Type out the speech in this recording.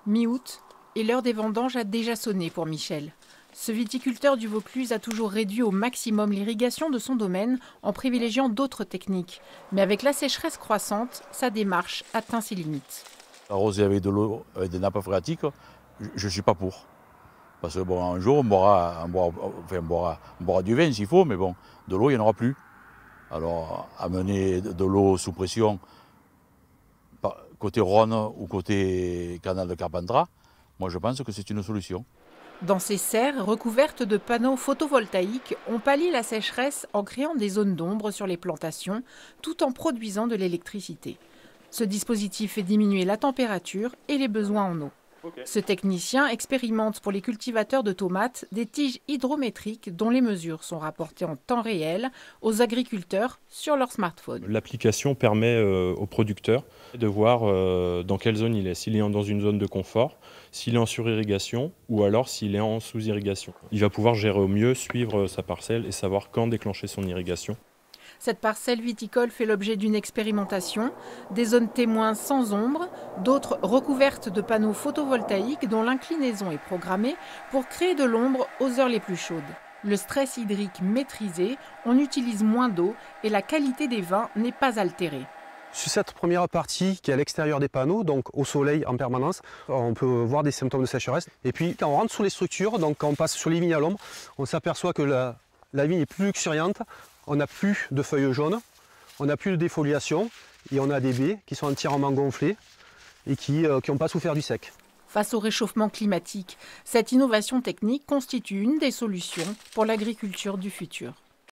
Mi-août, et l'heure des vendanges a déjà sonné pour Michel. Ce viticulteur du Vaucluse a toujours réduit au maximum l'irrigation de son domaine en privilégiant d'autres techniques. Mais avec la sécheresse croissante, sa démarche atteint ses limites. Arroser avec de l'eau, avec des nappes phréatiques, je ne suis pas pour. Parce que bon, un jour, on boira du vin s'il faut, mais bon, de l'eau, il n'y en aura plus. Alors, amener de l'eau sous pression, côté Rhône ou côté canal de Carpentras, moi je pense que c'est une solution. Dans ces serres recouvertes de panneaux photovoltaïques, on pallie la sécheresse en créant des zones d'ombre sur les plantations, tout en produisant de l'électricité. Ce dispositif fait diminuer la température et les besoins en eau. Ce technicien expérimente pour les cultivateurs de tomates des tiges hydrométriques dont les mesures sont rapportées en temps réel aux agriculteurs sur leur smartphone. L'application permet aux producteurs de voir dans quelle zone il est, s'il est dans une zone de confort, s'il est en surirrigation ou alors s'il est en sous-irrigation. Il va pouvoir gérer au mieux, suivre sa parcelle et savoir quand déclencher son irrigation. Cette parcelle viticole fait l'objet d'une expérimentation, des zones témoins sans ombre, d'autres recouvertes de panneaux photovoltaïques dont l'inclinaison est programmée pour créer de l'ombre aux heures les plus chaudes. Le stress hydrique maîtrisé, on utilise moins d'eau et la qualité des vins n'est pas altérée. Sur cette première partie qui est à l'extérieur des panneaux, donc au soleil en permanence, on peut voir des symptômes de sécheresse. Et puis quand on rentre sous les structures, donc quand on passe sur les vignes à l'ombre, on s'aperçoit que la vigne est plus luxuriante. On n'a plus de feuilles jaunes, on n'a plus de défoliation et on a des baies qui sont entièrement gonflées et qui n'ont pas souffert du sec. Face au réchauffement climatique, cette innovation technique constitue une des solutions pour l'agriculture du futur.